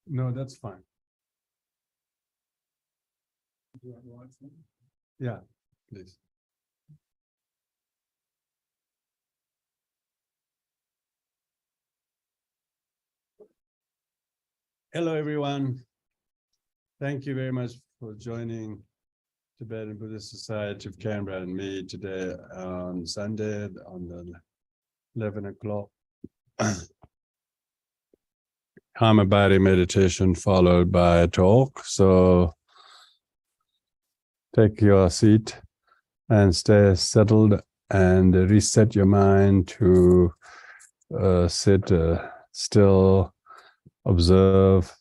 No, that's fine. Yeah, please. Hello, everyone. Thank you very much for joining Tibetan Buddhist Society of Canberra and me today on Sunday on the 11 o'clock. Karma body meditation followed by a talk. So take your seat and stay settled and reset your mind to sit still, observe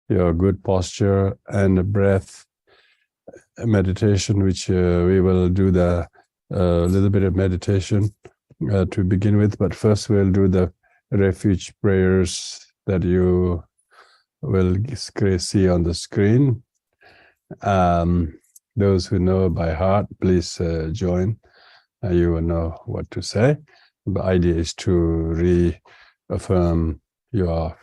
your good posture and the breath meditation, which we will do the little bit of meditation to begin with. But first we'll do the refuge prayers that you will see on the screen. Those who know by heart, please join. You will know what to say. The idea is to reaffirm your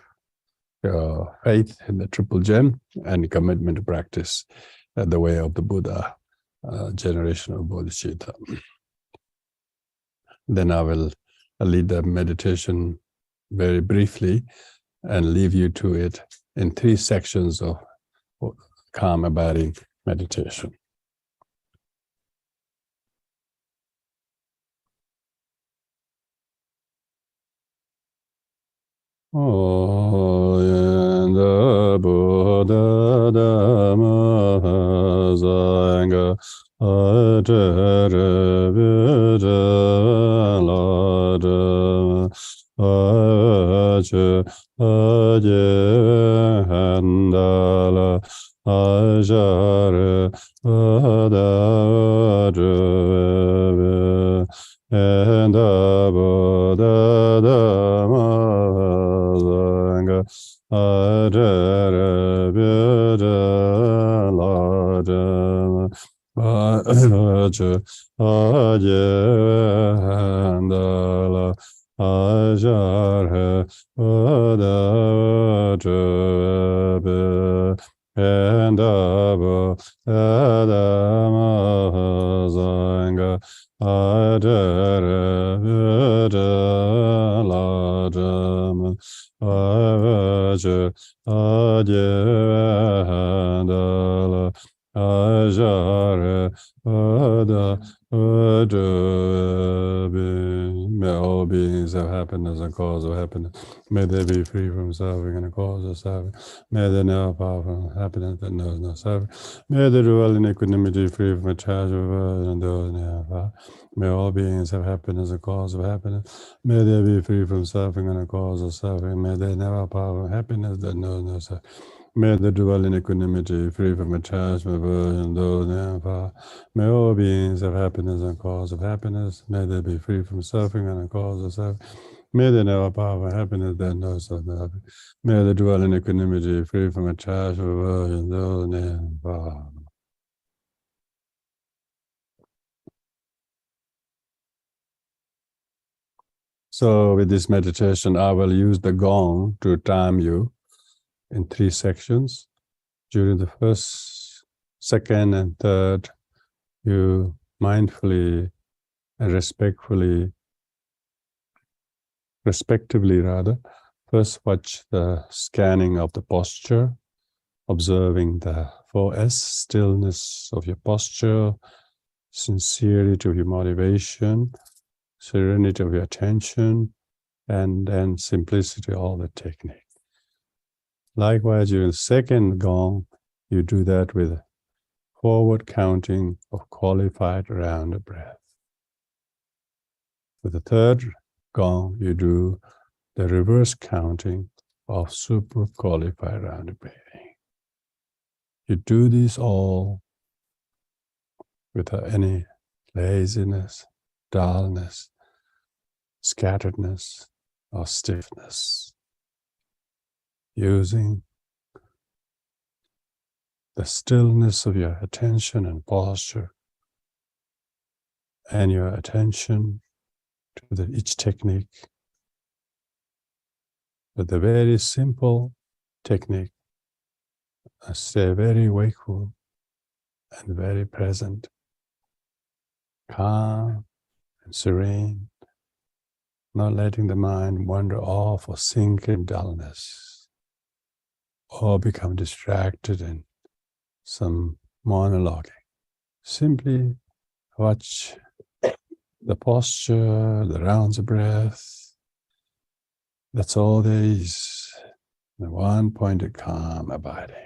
faith in the Triple Gem and commitment to practice the way of the Buddha, generation of Bodhicitta. Then I will lead the meditation very briefly and leave you to it in 3 sections of calm abiding meditation. Oh, and the Buddha Dharma Sangha Ajara Buddha Lada Aja Aja Handala Ajara Adara and the Buddha Dharma Sangha Ajara Buddha Lada Aja Aja Handala Ajara Adara and Abo Adama Sangha Adara Buddha Ladam Avaja Adya Ajara Ada May all beings have happiness and cause of happiness. May they be free from suffering and the cause of suffering. May they never part from happiness that knows no suffering. May they dwell in equanimity, free from attachment and those never part. May all beings have happiness and cause of happiness. May they be free from suffering and the cause of suffering. May they never part from happiness that knows no suffering. May they dwell in equanimity, free from attachment, and those never part. May all beings have happiness and cause of happiness. May they be free from suffering and the cause of suffering. May they never part from happiness that knows no suffering. May they dwell in equanimity, free from attachment, and those never part. So with this meditation, I will use the gong to time you in 3 sections. During the first, second, and third, you mindfully and respectively, first watch the scanning of the posture, observing the 4S, stillness of your posture, sincerity of your motivation, serenity of your attention, and then simplicity of the technique. Likewise, during the second gong, you do that with forward counting of qualified round breath. With the third gong, you do the reverse counting of super qualified round breathing. You do this all without any laziness, dullness, scatteredness, or stiffness, using the stillness of your attention and posture and your attention to each technique, but the very simple technique. Stay very wakeful and very present, calm and serene, not letting the mind wander off or sink in dullness or become distracted in some monologuing. Simply watch the posture, the rounds of breath. That's all there is. The one pointed calm abiding.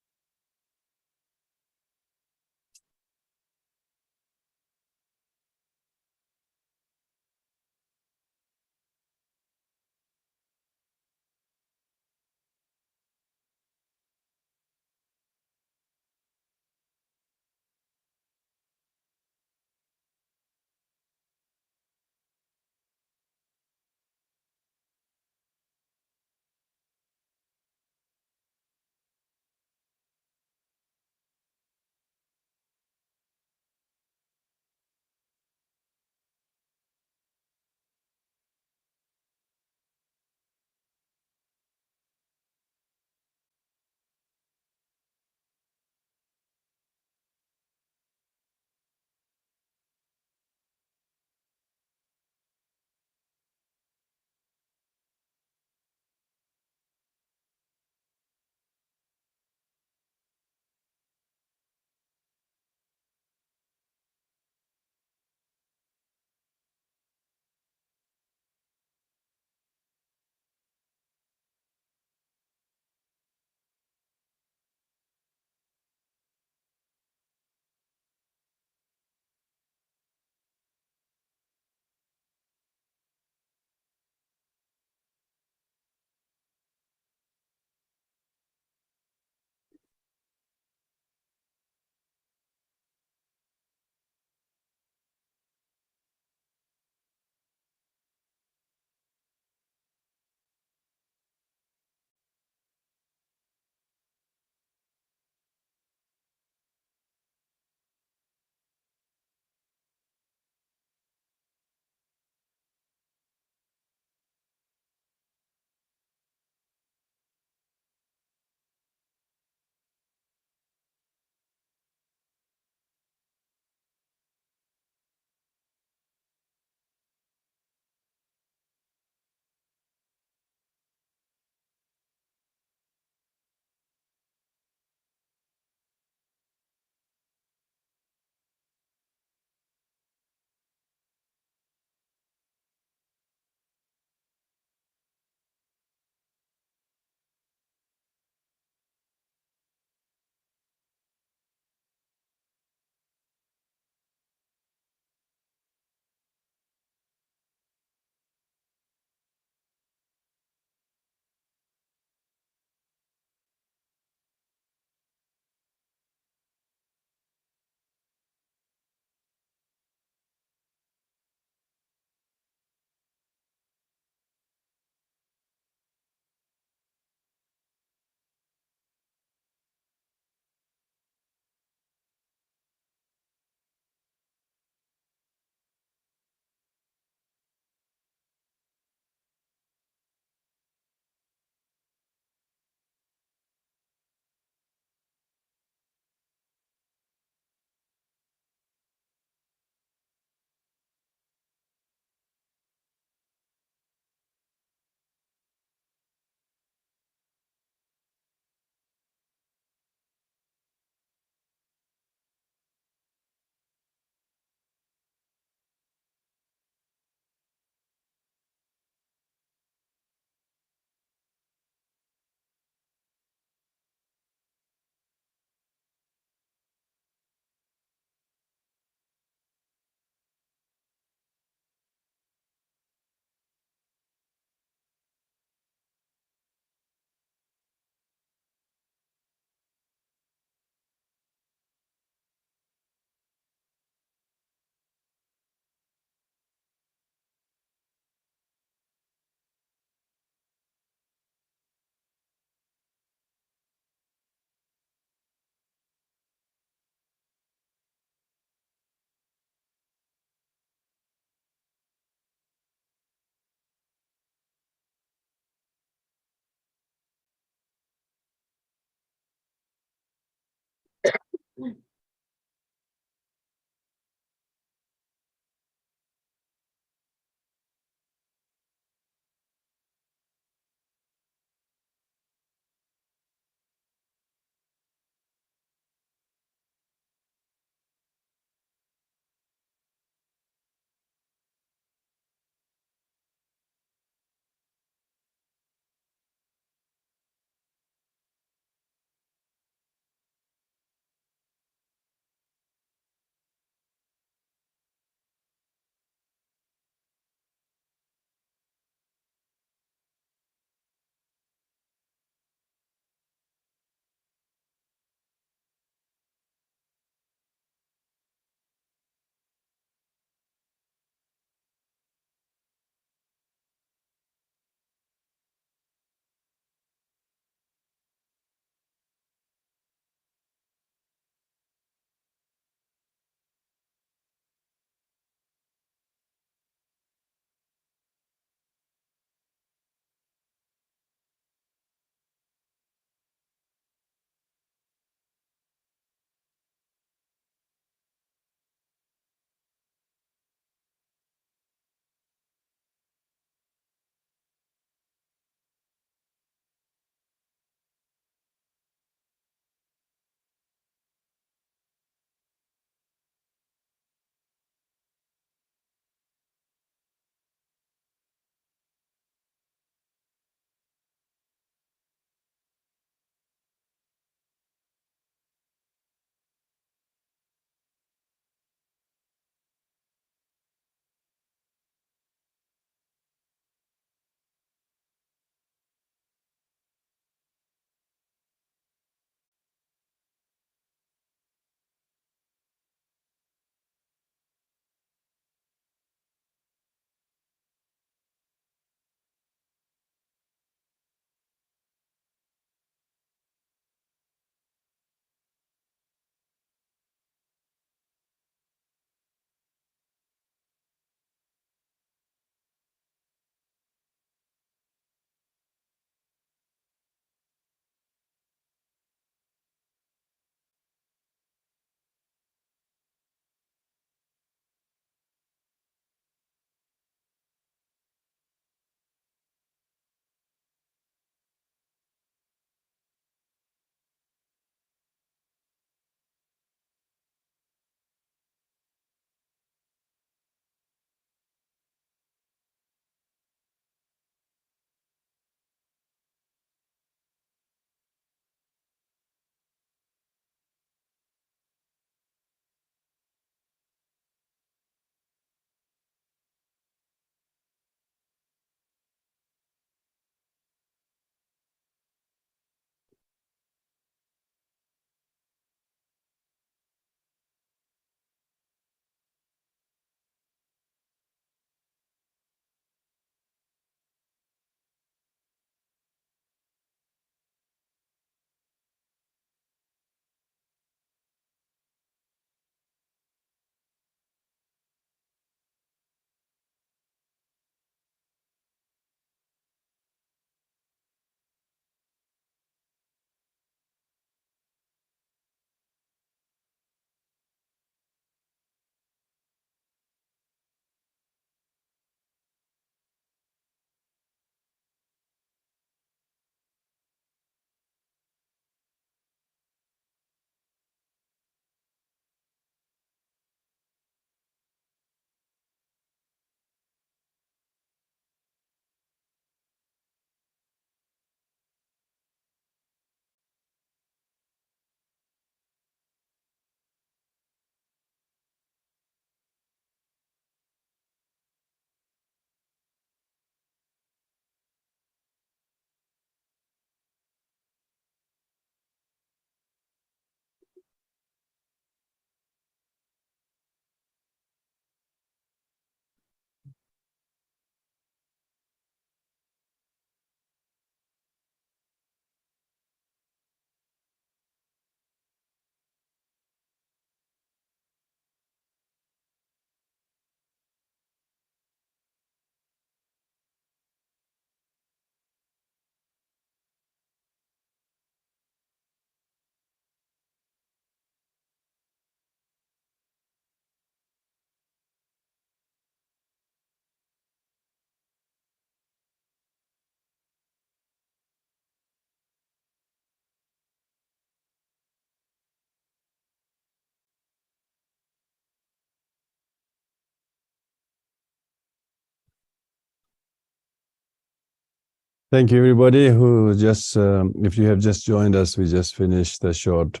Thank you, everybody who just, if you have just joined us, we just finished the short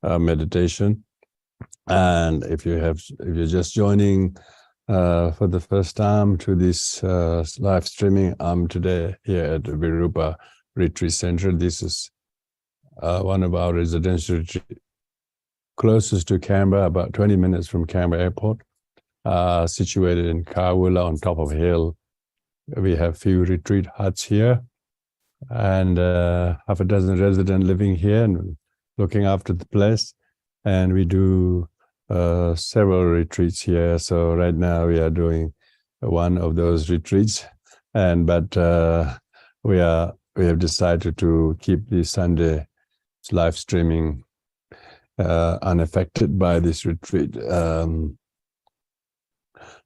meditation. And if you're just joining for the first time to this live streaming, I'm today here at the Virupa Retreat Center. This is one of our residential retreat closest to Canberra, about 20 minutes from Canberra Airport, situated in Kawula on top of a hill. We have few retreat huts here, and half a dozen residents living here and looking after the place. And we do several retreats here. So right now we are doing one of those retreats, but we have decided to keep the Sunday live streaming unaffected by this retreat.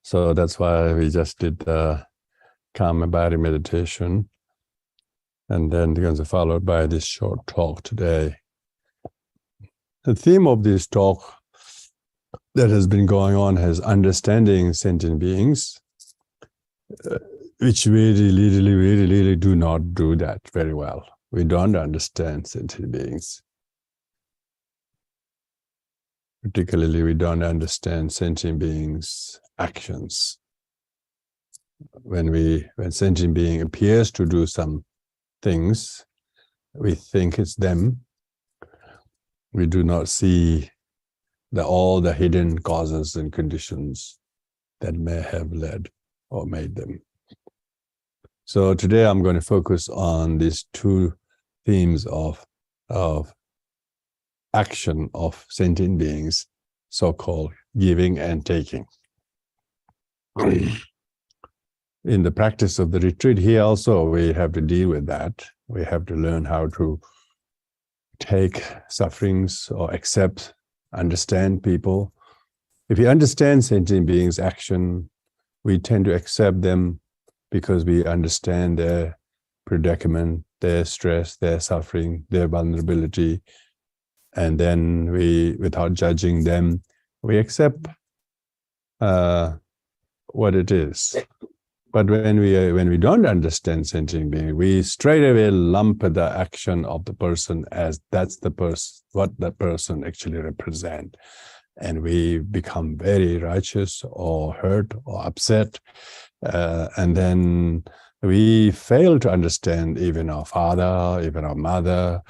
So that's why we just did the calm body meditation, and then going to followed by this short talk today. The theme of this talk that has been going on is understanding sentient beings, which we really do not do that very well. We don't understand sentient beings. Particularly, we don't understand sentient beings' actions. When sentient being appears to do some things, we think it's them. We do not see all the hidden causes and conditions that may have led or made them. So today I'm going to focus on these two themes of action of sentient beings, so-called giving and taking. In the practice of the retreat here also, we have to deal with that. We have to learn how to take sufferings or accept, understand people. If we understand sentient beings' action, we tend to accept them because we understand their predicament, their stress, their suffering, their vulnerability. And then we, without judging them, we accept what it is. But when we don't understand sentient being, we straight away lump the action of the person as that's the person, what that person actually represents. And we become very righteous or hurt or upset. And then we fail to understand even our father, even our mother,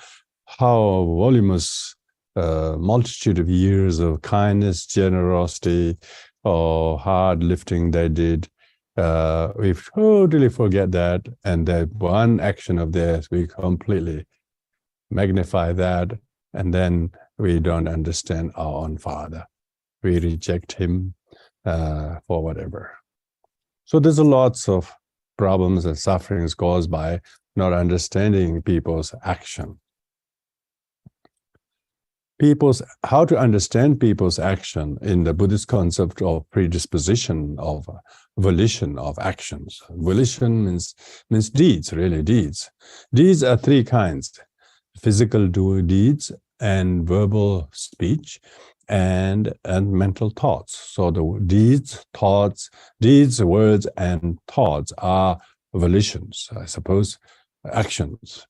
how voluminous multitude of years of kindness, generosity, or hard lifting they did. We totally forget that, and that one action of theirs, we completely magnify that, and then we don't understand our own father. We reject him for whatever. So there's lots of problems and sufferings caused by not understanding people's action. How to understand people's action in the Buddhist concept of predisposition, of volition, of actions. Volition means deeds, really deeds. Deeds are three kinds: physical deeds and verbal speech and mental thoughts. So the deeds, words, and thoughts are volitions, I suppose, actions.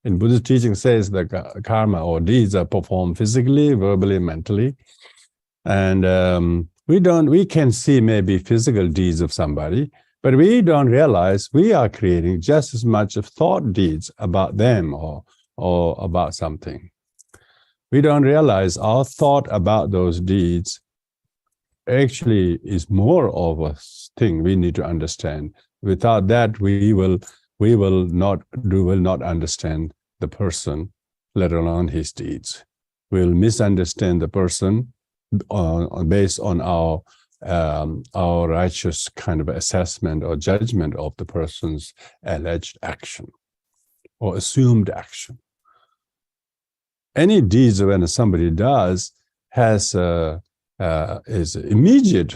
In Buddhist teaching says that karma or deeds are performed physically, verbally, mentally. And we can see maybe physical deeds of somebody, but we don't realize we are creating just as much of thought deeds about them or about something. We don't realize our thought about those deeds actually is more of a thing we need to understand. Without that, we will not understand the person, let alone his deeds. We'll misunderstand the person based on our righteous kind of assessment or judgment of the person's alleged action or assumed action. Any deeds when somebody does is immediate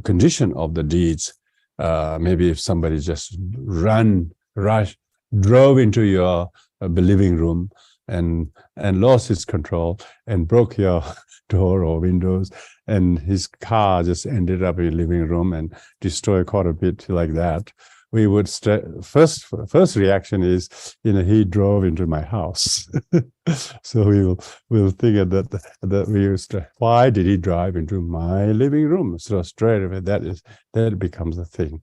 condition of the deeds. Maybe if somebody just drove into your living room and lost his control and broke your door or windows, and his car just ended up in your living room and destroyed quite a bit like that. we would first reaction is, he drove into my house. So we'll think that we will why did he drive into my living room? So straight away that becomes a thing.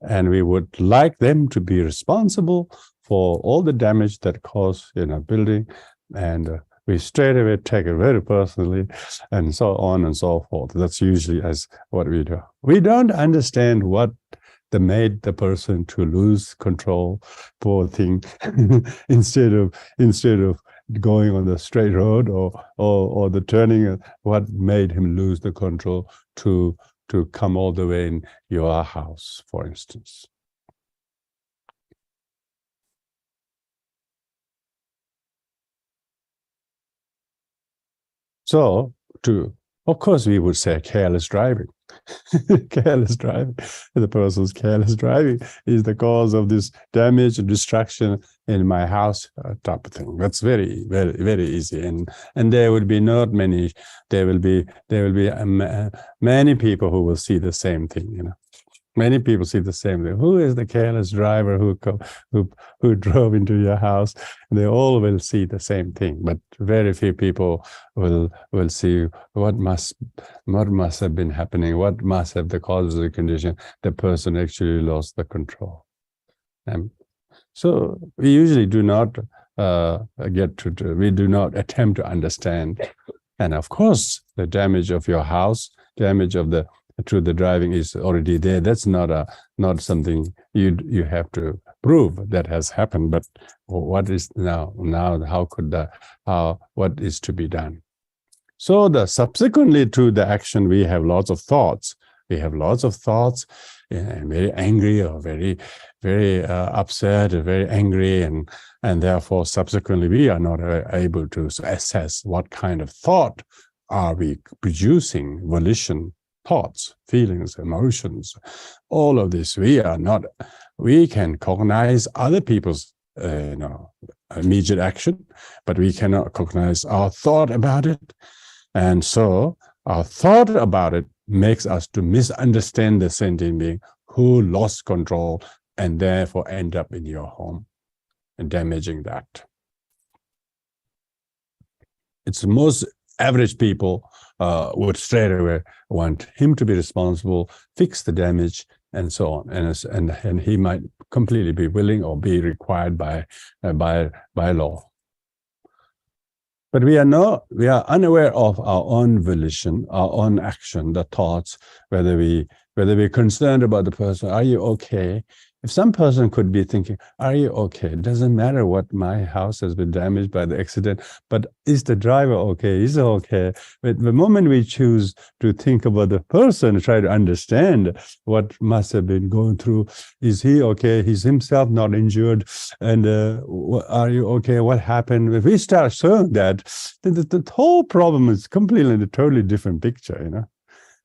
And we would like them to be responsible for all the damage that caused in a building, and we straight away take it very personally, and so on and so forth. That's usually as what we do. We don't understand what made the person to lose control, poor thing. instead of going on the straight road or the turning, what made him lose the control to come all the way in your house, for instance. So, of course, we would say careless driving. Careless driving. The person's careless driving is the cause of this damage and destruction in my house, type of thing. That's very, very, very easy. And there would be not many. There will be many people who will see the same thing. Many people see the same thing. Who is the careless driver who drove into your house? And they all will see the same thing, but very few people will see what must have been happening, what must have the cause of the condition. The person actually lost the control. So we usually do not we do not attempt to understand. And of course, the damage of your house, damage of the through the driving is already there. That's not something you have to prove that has happened. But what is now? What is to be done? So subsequently to the action, we have lots of thoughts. And very angry or very, very upset or very angry, and therefore subsequently we are not able to assess what kind of thought are we producing, volition, thoughts, feelings, emotions, all of this. We can cognize other people's immediate action, but we cannot cognize our thought about it. And so our thought about it makes us to misunderstand the sentient being who lost control and therefore end up in your home and damaging that. It's most average people would straight away want him to be responsible, fix the damage, and so on. And he might completely be willing or be required by law. But we are unaware of our own volition, our own action, the thoughts, whether we're concerned about the person. Are you okay? If some person could be thinking, are you okay? It doesn't matter what my house has been damaged by the accident, but is the driver okay? Is it okay? But the moment we choose to think about the person, try to understand what must have been going through, is he okay? He's himself not injured? And are you okay? What happened? If we start showing that, then the whole problem is completely in a totally different picture,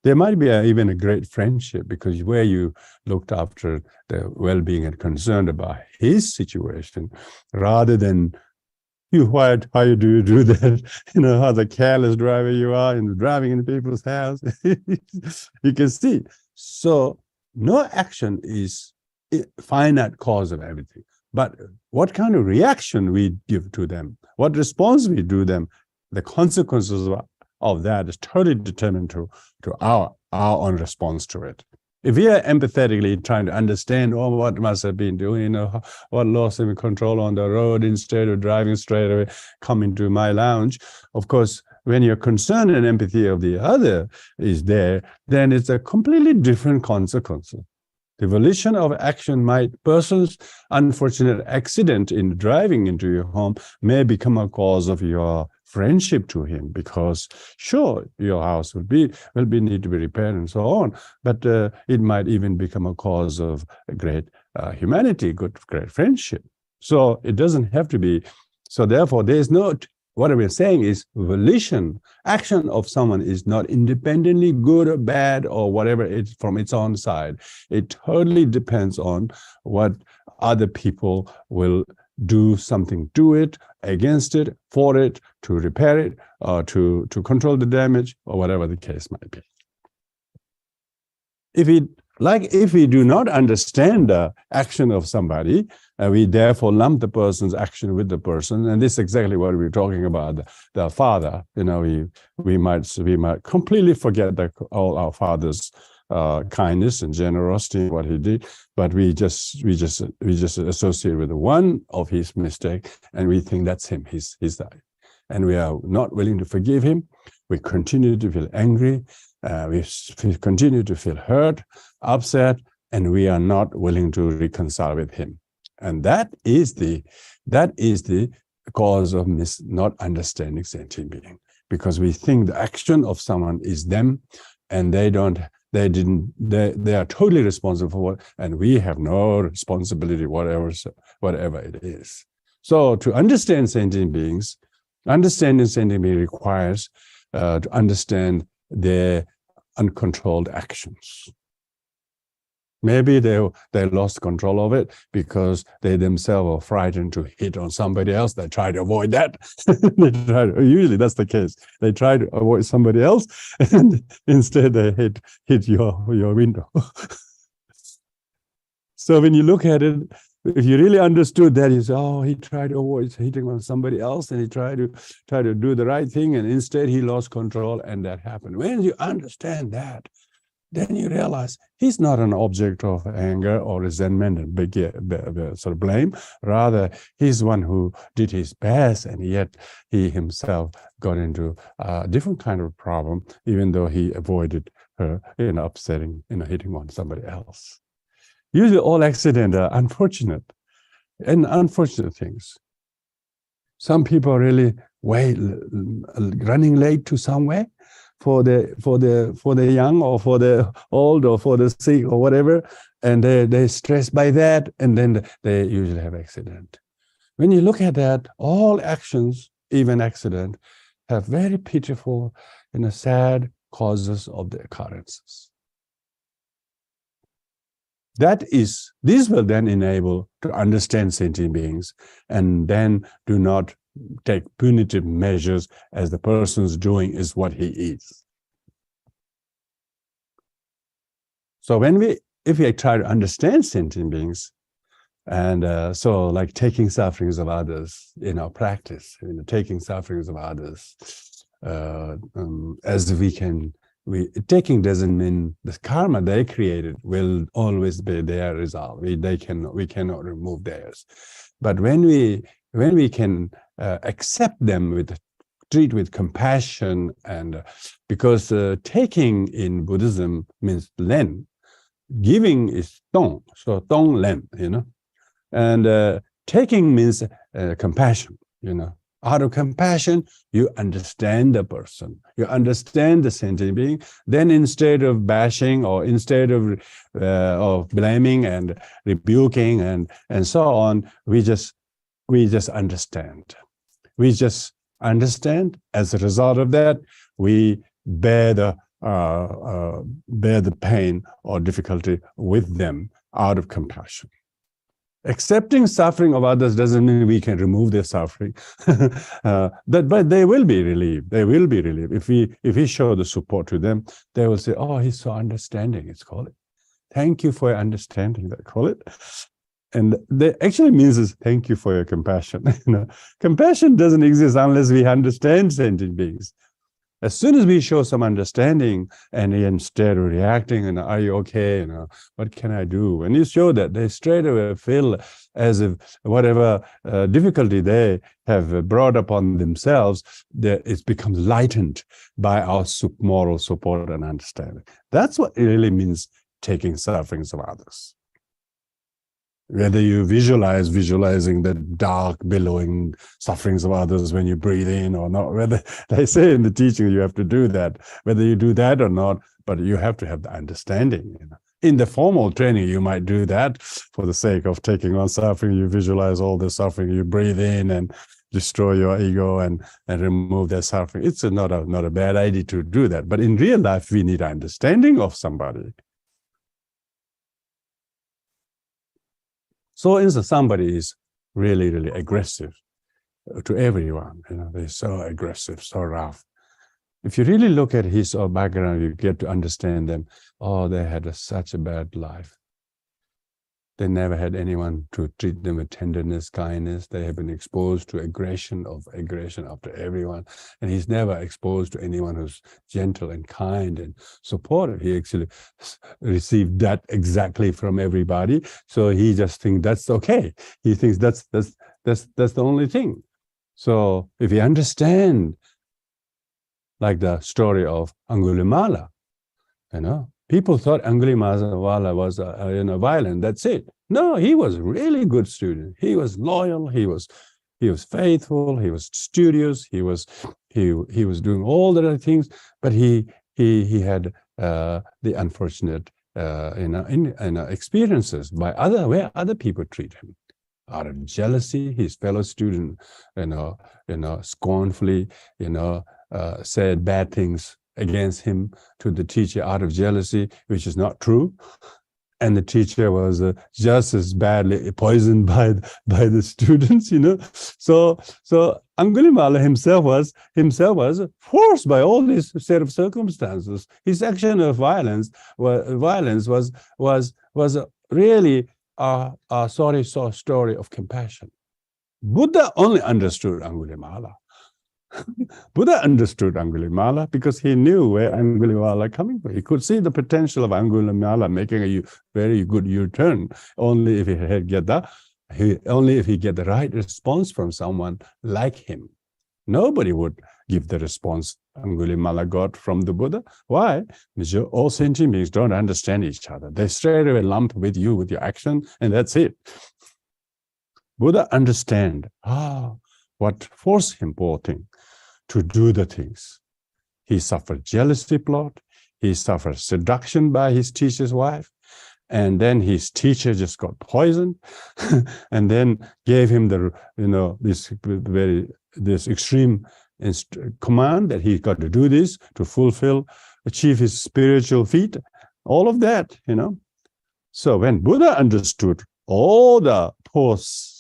There might be even a great friendship, because where you looked after the well-being and concerned about his situation, rather than how do you do that? How the careless driver you are in driving in people's house. You can see. So no action is a finite cause of everything. But what kind of reaction we give to them, what response we do them, the consequences of that is totally determined to our own response to it. If we are empathetically trying to understand what must have been doing, what lost him control on the road, instead of driving straight away, come into my lounge, of course, when your concern and empathy of the other is there, then it's a completely different consequence. The volition of action person's unfortunate accident in driving into your home may become a cause of your friendship to him, because sure, your house will need to be repaired and so on, but it might even become a cause of great humanity, great friendship. So it doesn't have to be. So therefore, there's no. What we're saying is volition, action of someone is not independently good or bad or whatever it's from its own side. It totally depends on what other people will do something to it, against it, for it, to repair it, or to control the damage, or whatever the case might be. If we Like if we do not understand the action of somebody, we therefore lump the person's action with the person, and this is exactly what we're talking about. The father, we might completely forget all our father's kindness and generosity, what he did, but we just associate with one of his mistake, and we think that's him. He's that, and we are not willing to forgive him. We continue to feel angry. We continue to feel hurt, upset, and we are not willing to reconcile with him. And that is the cause of not understanding sentient being, because we think the action of someone is them, and they are totally responsible for it, and we have no responsibility, whatever it is. So to understand sentient beings, understanding sentient being requires to understand their uncontrolled actions. Maybe they lost control of it because they themselves are frightened to hit on somebody else. They try to avoid that. Usually that's the case. They try to avoid somebody else, and instead they hit your window. So when you look at it, if you really understood that, you say, oh, he tried to avoid hitting on somebody else, and he tried to do the right thing, and instead he lost control, and that happened. When you understand that, then you realize he's not an object of anger or resentment and big sort of blame. Rather, he's one who did his best, and yet he himself got into a different kind of problem, even though he avoided her, upsetting, hitting on somebody else. Usually all accidents are unfortunate things. Some people are really running late to somewhere for the young or for the old or for the sick or whatever, and they're stressed by that, and then they usually have accident. When you look at that, all actions, even accident, have very pitiful and sad causes of the occurrences. This will then enable to understand sentient beings, and then do not take punitive measures as the person's doing is what he is. So if we try to understand sentient beings, and so like taking sufferings of others in our practice, taking sufferings of others, as we can. Taking doesn't mean the karma they created will always be their result. We cannot remove theirs. But when we can accept them, treat with compassion, and because taking in Buddhism means len, giving is tong, so tong len, and taking means compassion, Out of compassion, you understand the person, you understand the sentient being. Then instead of bashing, or instead of blaming and rebuking and so on, we just understand. We just understand. As a result of that, we bear the pain or difficulty with them out of compassion. Accepting suffering of others doesn't mean we can remove their suffering, but they will be relieved. They will be relieved if we show the support to them. They will say, "Oh, he's so understanding." It's called it. Thank you for your understanding. They call it, and that actually means is thank you for your compassion. Compassion doesn't exist unless we understand sentient beings. As soon as we show some understanding, and instead of reacting, are you okay? What can I do? When you show that, they straight away feel as if whatever difficulty they have brought upon themselves, it becomes lightened by our moral support and understanding. That's what it really means, taking sufferings of others. Whether you visualizing the dark, billowing sufferings of others when you breathe in or not, whether they say in the teaching you have to do that, whether you do that or not, but you have to have the understanding. In the formal training, you might do that for the sake of taking on suffering. You visualize all the suffering, you breathe in and destroy your ego and remove their suffering. It's not a bad idea to do that. But in real life, we need understanding of somebody. So if somebody is really, really aggressive to everyone, they're so aggressive, so rough, If you really look at his background, you get to understand them. Oh, they had such a bad life. They never had anyone to treat them with tenderness, kindness. They have been exposed to aggression after everyone. And he's never exposed to anyone who's gentle and kind and supportive. He actually received that exactly from everybody. So he just thinks that's okay. He thinks that's the only thing. So if you understand, like the story of Angulimala, people thought Angulimala was violent. That's it. No, he was a really good student. He was loyal. He was faithful. He was studious. He was doing all the right things. But he had the unfortunate experiences where other people treat him. Out of jealousy, his fellow student, scornfully, said bad things against him to the teacher out of jealousy, which is not true. And the teacher was just as badly poisoned by the students, So Angulimala himself was forced by all these set of circumstances. His action of violence was really a story of compassion. Buddha only understood Angulimala. Buddha understood Angulimala because he knew where Angulimala coming from. He could see the potential of Angulimala making a very good U-turn only if he get the right response from someone like him. Nobody would give the response Angulimala got from the Buddha. Why? Because all sentient beings don't understand each other. They straight away lump with your action, and that's it. Buddha understand what forced him, poor thing, to do the things. He suffered jealousy plot. He suffered seduction by his teacher's wife. And then his teacher just got poisoned and then gave him this extreme command that he got to do this to achieve his spiritual feat, all of that, So when Buddha understood all the post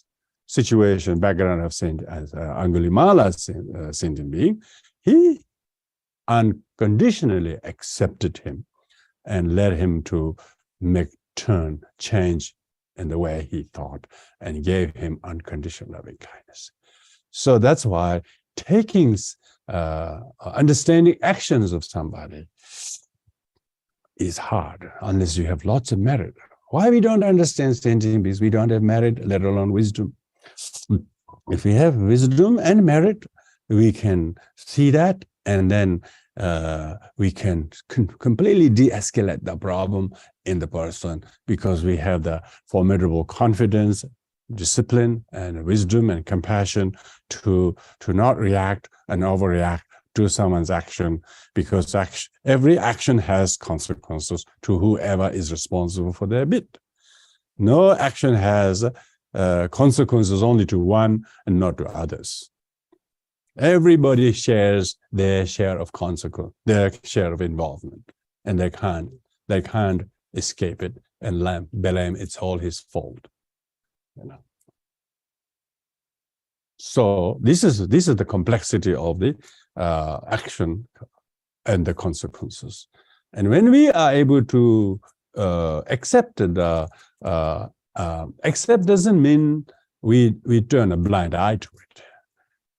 situation, background of Angulimala's sentient being, he unconditionally accepted him and led him to change in the way he thought, and gave him unconditional loving kindness. So that's why understanding actions of somebody is hard unless you have lots of merit. Why we don't understand sentient beings? We don't have merit, let alone wisdom. If we have wisdom and merit, we can see that, and then we can completely de-escalate the problem in the person, because we have the formidable confidence, discipline, and wisdom and compassion to not react and overreact to someone's action, because every action has consequences to whoever is responsible for their bit. No action has consequences only to one and not to others. Everybody shares their share of consequence, their share of involvement, and they can't escape it and blame it's all his fault. So this is the complexity of the action and the consequences. And when we are able to accept accept doesn't mean we turn a blind eye to it.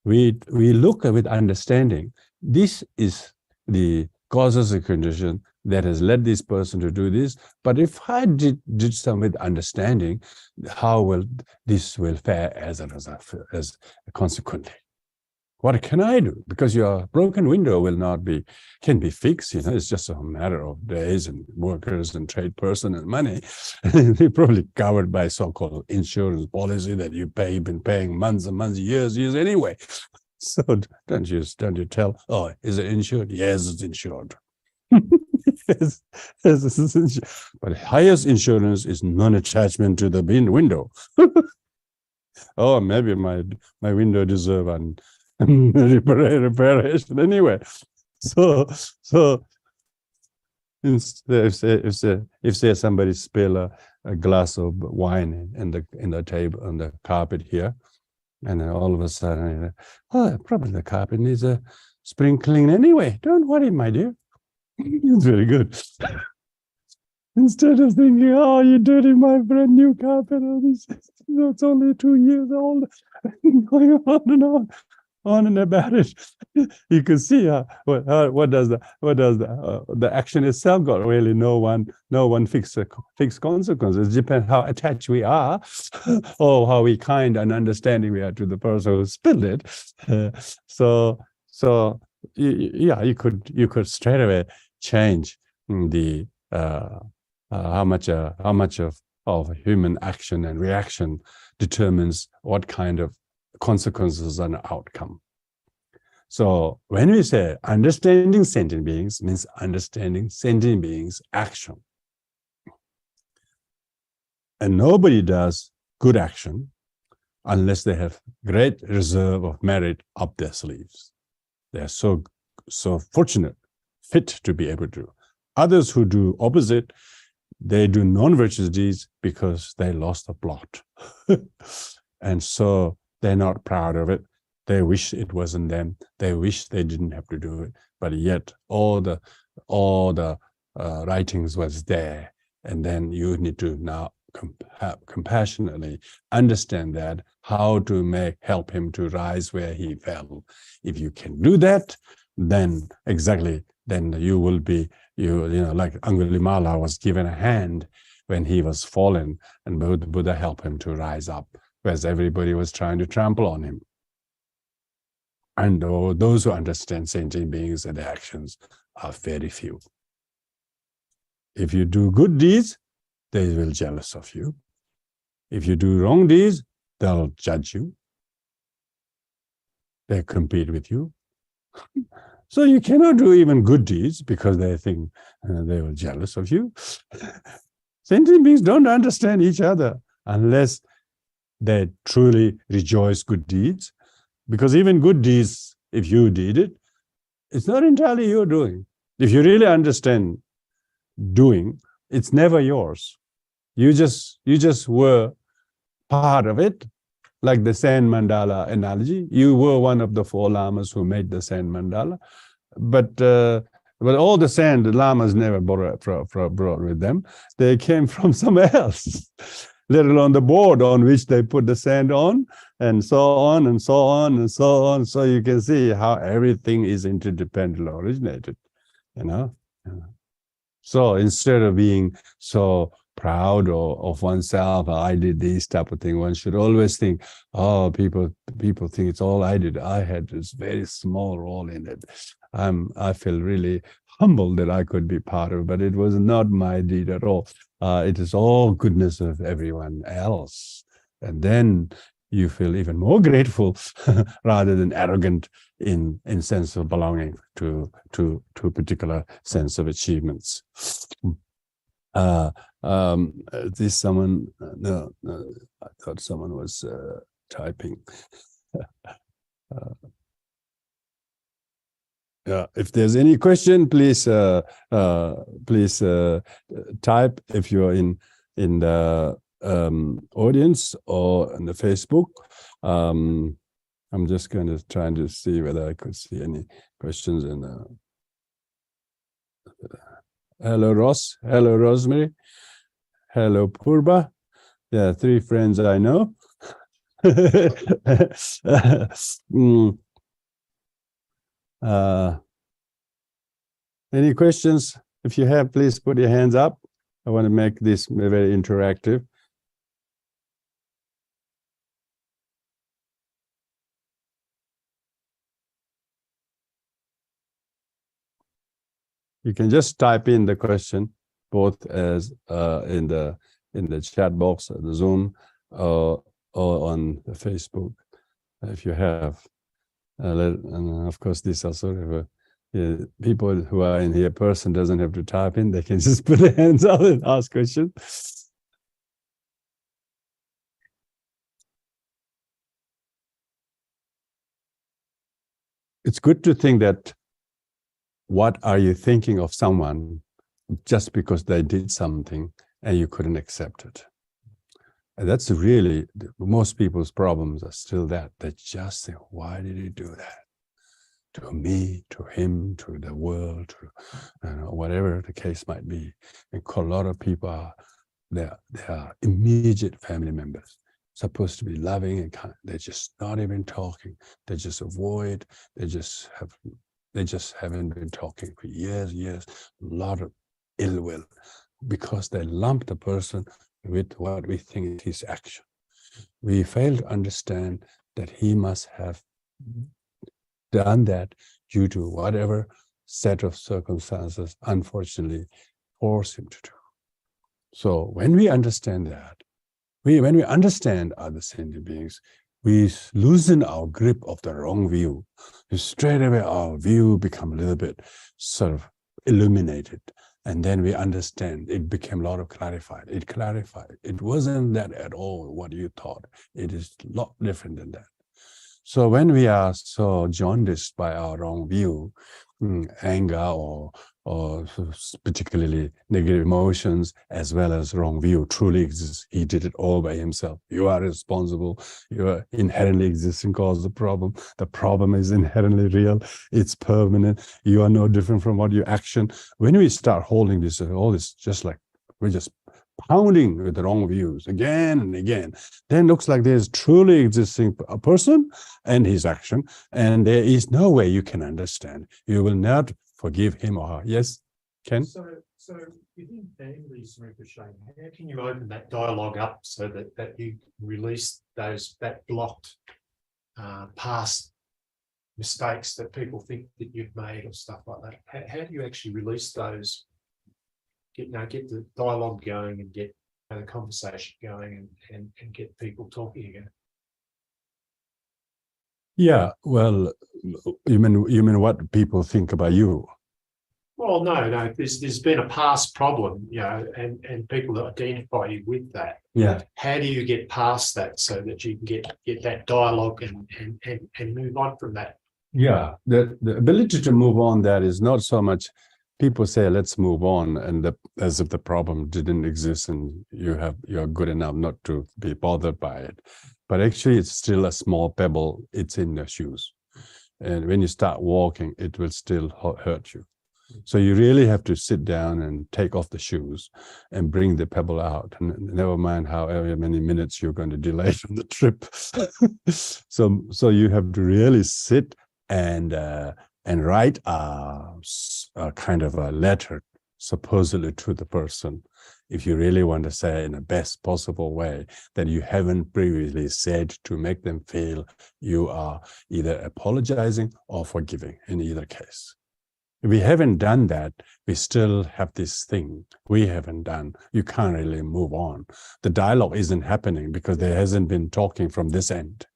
We look with understanding. This is the causes and condition that has led this person to do this. But if I did some with understanding, how will this fare as consequently? What can I do? Because your broken window can be fixed. It's just a matter of days and workers and trade person and money. You're probably covered by so-called insurance policy that you've been paying months and months, years anyway. So don't you tell, oh, is it insured? Yes, it's insured. Yes, it's insured. But highest insurance is non-attachment to the window. Oh, maybe my window deserve reparation anyway. So if say somebody spill a glass of wine in the table on the carpet here, and then all of a sudden, probably the carpet needs a sprinkling anyway. Don't worry, my dear. It's very good. Instead of thinking, oh, you're dirty my brand new carpet, it's only 2 years old, going on and about it. You can see what does the action itself got really no one fixed consequences. It depends how attached we are, or how we kind and understanding we are to the person who spilled it. So you could straight away change the how much of human action and reaction determines what kind of consequences and outcome. So when we say understanding sentient beings, means understanding sentient beings' action. And nobody does good action unless they have great reserve of merit up their sleeves. They are so fortunate, fit to be able to. Others who do opposite, they do non-virtuous deeds because they lost the plot. And so they're not proud of it. They wish it wasn't them. They wish they didn't have to do it. But yet all the writings was there. And then you need to now compassionately understand that, how to help him to rise where he fell. If you can do that, then you will be, like Angulimala was given a hand when he was fallen, and Buddha helped him to rise up, whereas everybody was trying to trample on him. And those who understand sentient beings and their actions are very few. If you do good deeds, they will jealous of you. If you do wrong deeds, they'll judge you. They compete with you. So you cannot do even good deeds because they think they will jealous of you. Sentient beings don't understand each other unless they truly rejoice good deeds. Because even good deeds, if you did it, it's not entirely your doing. If you really understand doing, it's never yours. You just were part of it, like the sand mandala analogy. You were one of the 4 lamas who made the sand mandala, but all the sand, the lamas never brought with them. They came from somewhere else, let alone the board on which they put the sand on, and so on and so on and so on. So you can see how everything is interdependent, originated, So instead of being so proud of oneself, I did this type of thing, one should always think, oh, people think it's all I did. I had this very small role in it. I feel really humbled that I could be part of it, but it was not my deed at all. It is all goodness of everyone else. And then you feel even more grateful rather than arrogant in sense of belonging to a particular sense of achievements. This someone, no, I thought someone was typing. If there's any question, please type if you're in the audience or in the Facebook. I'm just going to try to see whether I could see any questions in the. Hello, Ross. Hello, Rosemary. Hello, Purba. Yeah, 3 friends I know. Any questions? If you have, please put your hands up. I want to make this very interactive. You can just type in the question, both as in the chat box of the Zoom or on the Facebook, if you have. And of course, these are sort of people who are in here. Person doesn't have to type in; they can just put their hands up and ask questions. It's good to think that. What are you thinking of someone just because they did something and you couldn't accept it? And that's really, most people's problems are still that. They just say, why did he do that? to me, to him, to the world, to whatever the case might be. And a lot of people are they are immediate family members, supposed to be loving and kind. They're just not even talking. They just avoid. They just haven't been talking for years. A lot of ill will, because they lump the person with what we think is his action. We fail to understand that he must have done that due to whatever set of circumstances, unfortunately, force him to do. So when we understand that, when we understand other sentient beings, we loosen our grip of the wrong view. Straight away, our view become a little bit sort of illuminated. And then we understand, it became a lot of clarified. It clarified. It wasn't that at all what you thought. It is a lot different than that. So when we are so jaundiced by our wrong view, anger or particularly negative emotions, as well as wrong view, truly exists. He did it all by himself. You are responsible. You are inherently existing cause of the problem. The problem is inherently real. It's permanent. You are no different from what you action. When we start holding this, all this, just like we're just pounding with the wrong views again and again, then looks like there's truly existing a person and his action, and there is no way you can understand. You will not forgive him or her. Yes, Ken? So within families, Rinpoche, how can you open that dialogue up so that you release that blocked past mistakes that people think that you've made or stuff like that? How do you actually release those? Get the dialogue going and get the conversation going and get people talking again. Yeah, well, you mean what people think about you? Well, no. There's been a past problem, and people identify you with that. Yeah. How do you get past that so that you can get that dialogue and move on from that? Yeah, the ability to move on, that is not so much. People say, let's move on, and as if the problem didn't exist and you're good enough not to be bothered by it. But actually, it's still a small pebble. It's in your shoes. And when you start walking, it will still hurt you. So you really have to sit down and take off the shoes and bring the pebble out. And never mind however many minutes you're going to delay from the trip. So you have to really sit and write a kind of a letter, supposedly to the person, if you really want to say in the best possible way that you haven't previously said, to make them feel you are either apologizing or forgiving in either case. If we haven't done that, we still have this thing we haven't done. You can't really move on. The dialogue isn't happening because there hasn't been talking from this end.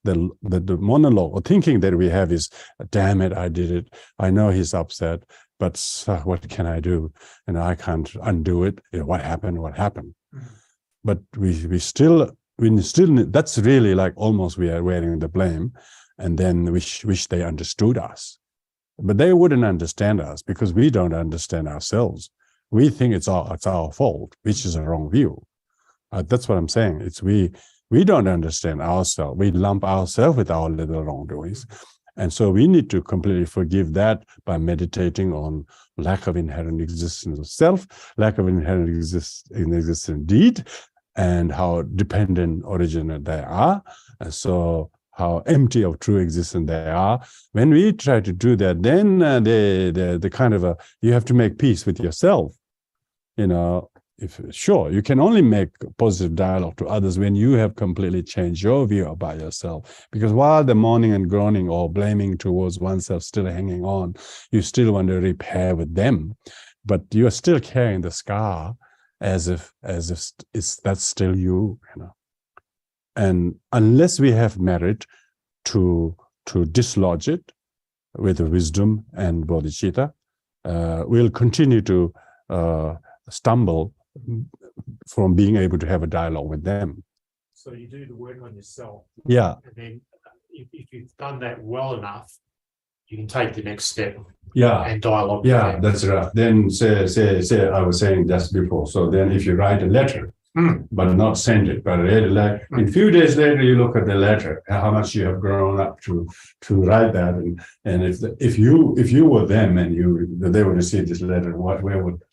The monologue or thinking that we have is, damn it, I did it. I know he's upset, but what can I do? And I can't undo it. What happened? Mm-hmm. But we still, that's really like almost we are wearing the blame, and then we wish they understood us. But they wouldn't understand us because we don't understand ourselves. We think it's our fault, which is a wrong view. That's what I'm saying. It's we don't understand ourselves. We lump ourselves with our little wrongdoings. And so we need to completely forgive that by meditating on lack of inherent existence of self, lack of inherent existence deed, and how dependent originate they are. And so how empty of true existence they are. When we try to do that, then the kind of you have to make peace with yourself. Sure, you can only make positive dialogue to others when you have completely changed your view about yourself. Because while the mourning and groaning or blaming towards oneself still hanging on, you still want to repair with them, but you are still carrying the scar as if that's still you. And unless we have merit to dislodge it with wisdom and bodhicitta, we'll continue to stumble from being able to have a dialogue with them. So you do the work on yourself. Yeah. And then if you've done that well enough, you can take the next step. Yeah. And dialogue. Yeah, that's right. Then say I was saying just before. So then if you write a letter but not send it. But read the letter. In a few days later, you look at the letter, how much you have grown up to write that, and if you were them and they would receive this letter,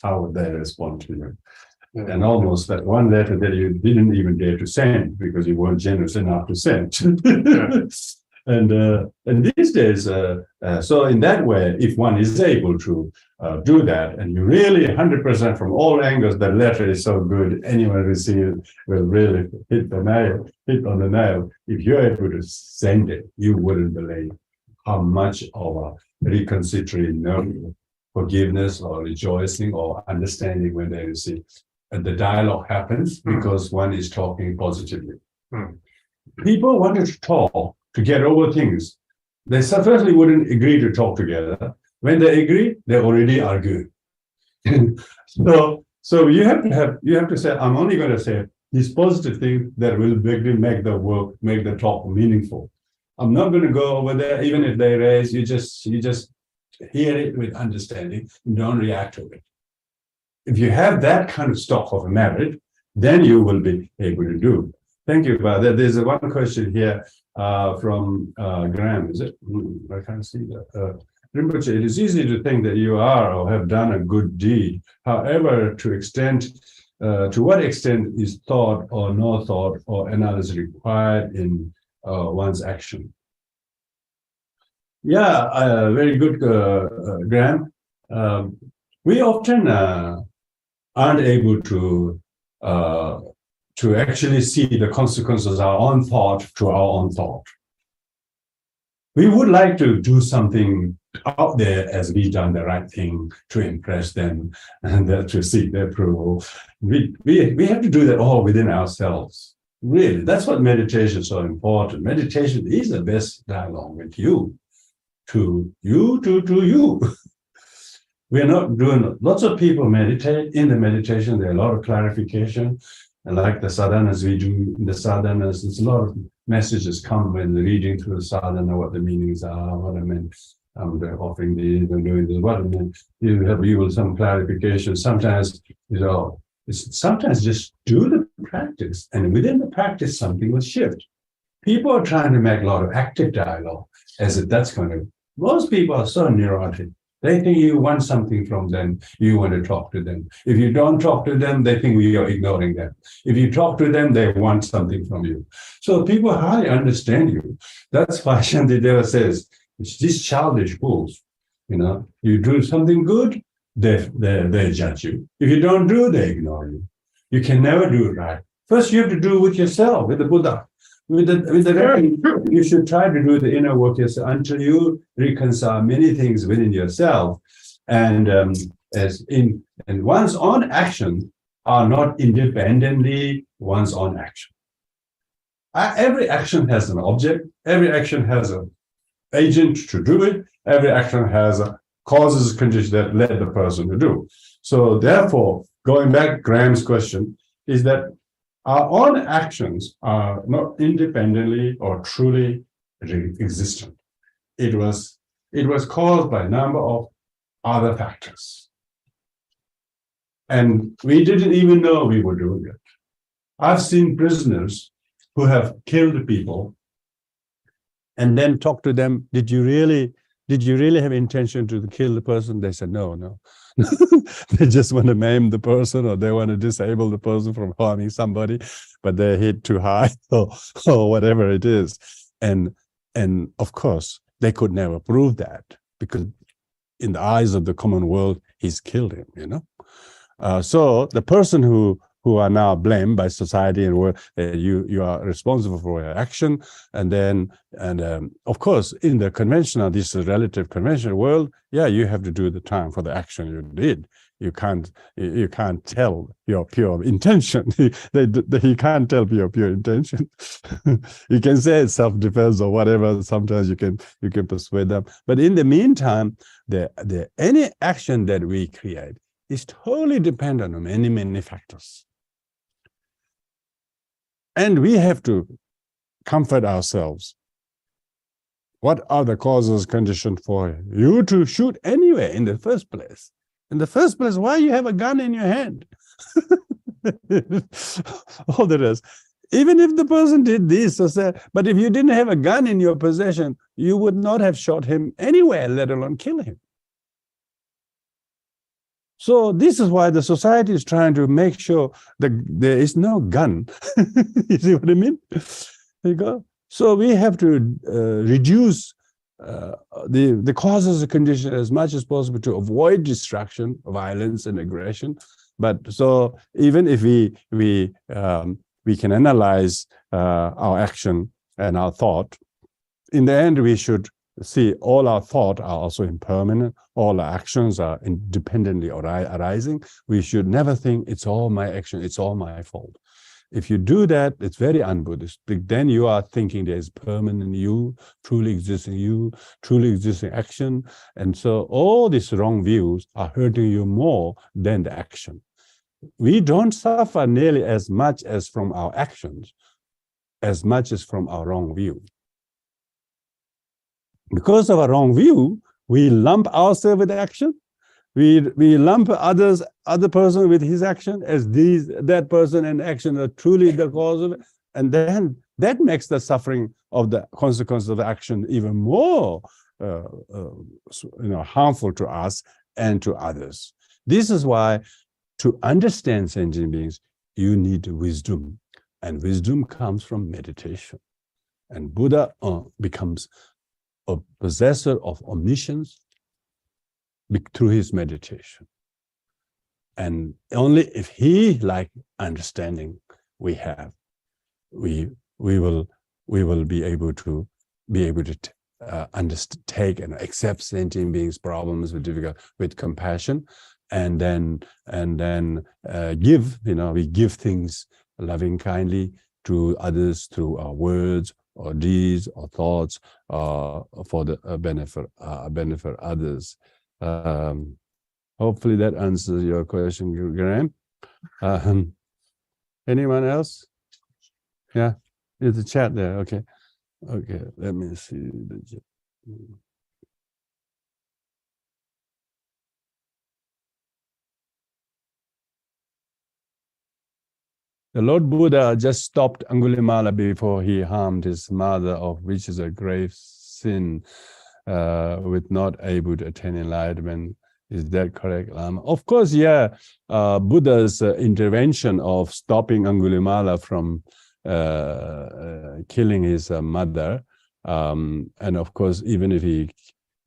how would they respond to you? And almost that one letter that you didn't even dare to send because you weren't generous enough to send. And these days, so in that way, if one is able to do that, and you really 100% from all angles, the letter is so good, anyone receives will really hit on the nail. If you're able to send it, you wouldn't believe how much of a reconciliatory forgiveness or rejoicing or understanding when they receive. And the dialogue happens because one is talking positively. People wanted to talk to get over things. They certainly wouldn't agree to talk together. When they agree, they already argue. So you have to say, I'm only going to say these positive things that will make the work, make the talk meaningful. I'm not going to go over there, even if they raise, you just hear it with understanding and don't react to it. If you have that kind of stock of a marriage, then you will be able to do. Thank you, Father. There's one question here from Graham, is it? I can't see that. Rinpoche, it is easy to think that you are or have done a good deed. However, to what extent is thought or no thought or analysis required in one's action? Yeah, very good, Graham. We often aren't able to actually see the consequences of our own thought to our own thought. We would like to do something out there as we've done the right thing to impress them and to seek their approval. We have to do that all within ourselves. Really, that's what meditation is so important. Meditation is the best dialogue with you, to you. We're not doing, lots of people meditate. In the meditation, there are a lot of clarification. And like the sadhanas we do, in the sadhanas, there's a lot of messages come when reading through the sadhana, what the meanings are, what I meant, they're offering these and doing this, what I meant. You will some clarification. Sometimes, sometimes just do the practice. And within the practice, something will shift. People are trying to make a lot of active dialogue as if that's going to, most people are so neurotic. They think you want something from them, you want to talk to them. If you don't talk to them, they think you're ignoring them. If you talk to them, they want something from you. So people hardly understand you. That's why Shantideva says, it's these childish fools. You do something good, they judge you. If you don't do, they ignore you. You can never do it right. First, you have to do it with yourself, with the Buddha. With the you should try to do the inner work yourself until you reconcile many things within yourself, and one's own action are not independently one's own action. Every action has an object. Every action has an agent to do it. Every action has causes, conditions that led the person to do. So therefore, going back, Graham's question is that our own actions are not independently or truly existent. It was caused by a number of other factors. And we didn't even know we were doing it. I've seen prisoners who have killed people and then talk to them, did you really have intention to kill the person? They said, no. They just want to maim the person, or they want to disable the person from harming somebody, but they hit too high or whatever it is. And of course, they could never prove that because in the eyes of the common world, he's killed him, So the person who are now blamed by society and world, you are responsible for your action. And of course, in the conventional, this relative conventional world, you have to do the time for the action you did. You can't tell your pure intention. He can't tell your pure intention. You can say it's self-defense or whatever. Sometimes you can persuade them. But in the meantime, any action that we create is totally dependent on many, many factors. And we have to comfort ourselves. What are the causes, conditions for you to shoot anyway in the first place? In the first place, why you have a gun in your hand? All the rest. Even if the person did this, but if you didn't have a gun in your possession, you would not have shot him anywhere, let alone kill him. So this is why the society is trying to make sure that there is no gun. You see what I mean? There you go. So we have to reduce the causes of condition as much as possible to avoid destruction, violence, and aggression. But so even if we can analyze our action and our thought, in the end we should see all our thought are also impermanent. All our actions are independently arising. We should never think it's all my action, it's all my fault. If you do that, it's very un-Buddhist. Then you are thinking there's permanent you, truly existing action. And so all these wrong views are hurting you more than the action. We don't suffer nearly as much as from our actions, as much as from our wrong view. Because of our wrong view, we lump ourselves with action. We lump other person with his action as that person and action are truly the cause of it. And then that makes the suffering of the consequence of the action even more harmful to us and to others. This is why to understand sentient beings, you need wisdom. And wisdom comes from meditation. And Buddha becomes a possessor of omniscience through his meditation. And only if he like understanding we have, we will be able to take and accept sentient beings' problems with compassion, and then we give things loving kindly to others through our words or deeds or thoughts for the benefit others. Hopefully that answers your question, Graham. Anyone else? Yeah, there's a chat there. Okay, let me see. The Lord Buddha just stopped Angulimala before he harmed his mother, of which is a grave sin, with not able to attain enlightenment. Is that correct, Lama? Of course, yeah. Buddha's intervention of stopping Angulimala from killing his mother, and of course, even if he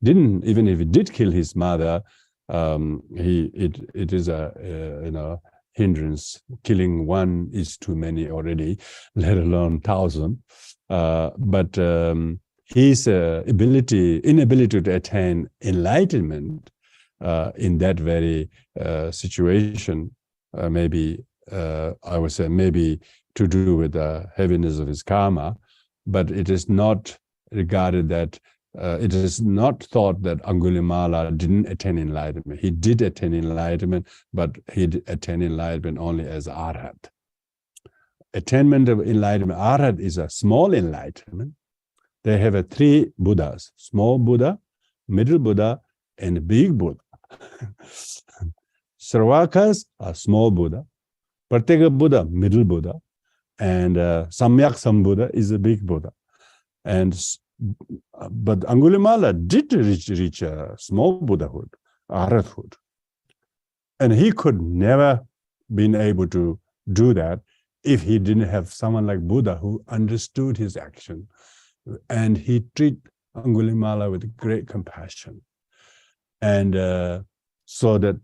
did kill his mother, it is a hindrance. Killing one is too many already, let alone 1,000. But his inability to attain enlightenment in that very situation, maybe I would say maybe to do with the heaviness of his karma, but it is not regarded that it is not thought that Angulimala didn't attain enlightenment. He did attain enlightenment, but he attained enlightenment only as Arhat. Attainment of enlightenment, Arhat is a small enlightenment. They have 3 Buddhas: small Buddha, middle Buddha, and big Buddha. Sravakas are small Buddha, Pratyeka Buddha, middle Buddha, and Samyak Sambuddha is a big Buddha. But Angulimala did reach a small Buddhahood, Arhathood. And he could never been able to do that if he didn't have someone like Buddha who understood his action. And he treated Angulimala with great compassion. And so that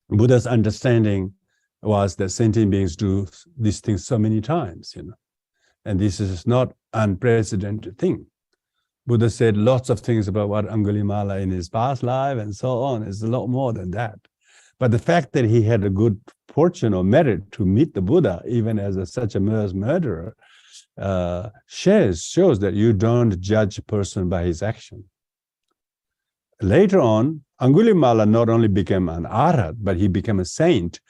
Buddha's understanding was that sentient beings do these things so many times, And this is not unprecedented thing. Buddha said lots of things about what Angulimala in his past life and so on. It's a lot more than that. But the fact that he had a good fortune or merit to meet the Buddha, even as such a murderer, shows that you don't judge a person by his action. Later on, Angulimala not only became an Arhat, but he became a saint.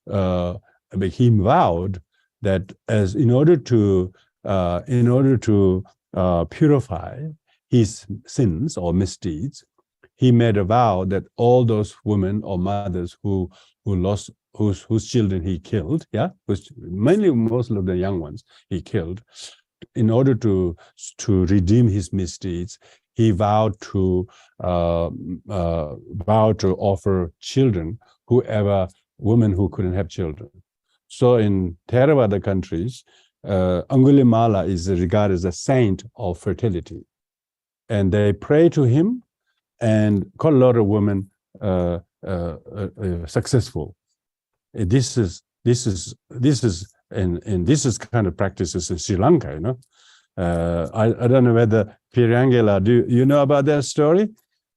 He vowed that in order to purify his sins or misdeeds, he made a vow that all those women or mothers who lost, whose children he killed, mainly most of the young ones he killed, in order to redeem his misdeeds, he vowed to offer children, whoever women who couldn't have children. So in Theravada countries, Angulimala is regarded as a saint of fertility, and they pray to him, and quite a lot of women successful. This is kind of practices in Sri Lanka, you know. I don't know whether Pirangela, do you know about that story?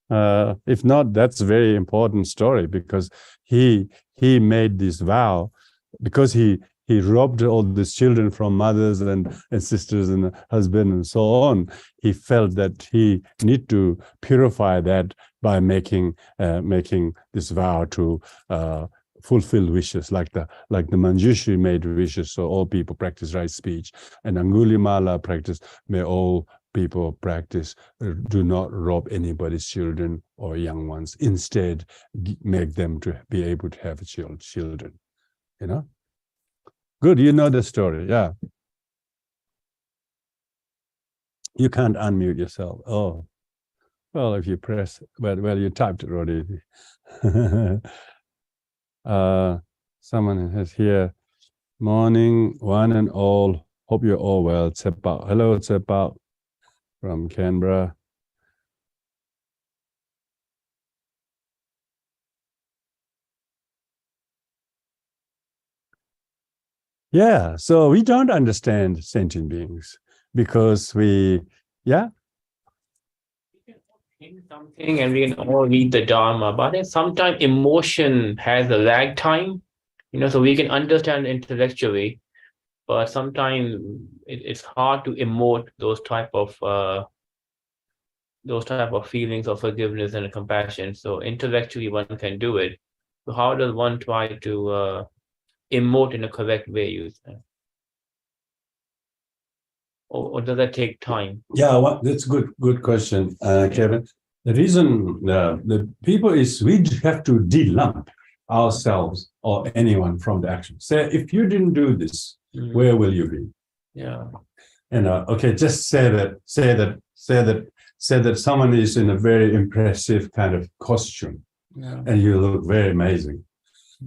If not, that's a very important story, because he made this vow, because he robbed all these children from mothers and sisters and husband and so on. He felt that he need to purify that by making this vow to fulfill wishes, like the Manjushri made wishes, so all people practice right speech, and Angulimala practice, may all people practice, do not rob anybody's children or young ones, instead make them to be able to have children, you know. Good, you know the story, yeah. You can't unmute yourself. Oh, well, if you press, well, you typed it already. Someone has here, morning, one and all. Hope you're all well. Tsepao. Hello, Tsepao from Canberra. Yeah, so we don't understand sentient beings because we can think something and we can all read the Dharma, but I think sometimes emotion has a lag time, you know, so we can understand intellectually, but sometimes it's hard to emote those type of feelings of forgiveness and compassion. So intellectually one can do it. So how does one try to emote in a correct way, you think? Or does that take time? Yeah, well, that's a good question, Kevin. The reason the people is we have to delump ourselves or anyone from the action. Say, if you didn't do this, where will you be? Yeah. And okay, just say that someone is in a very impressive kind of costume, and you look very amazing,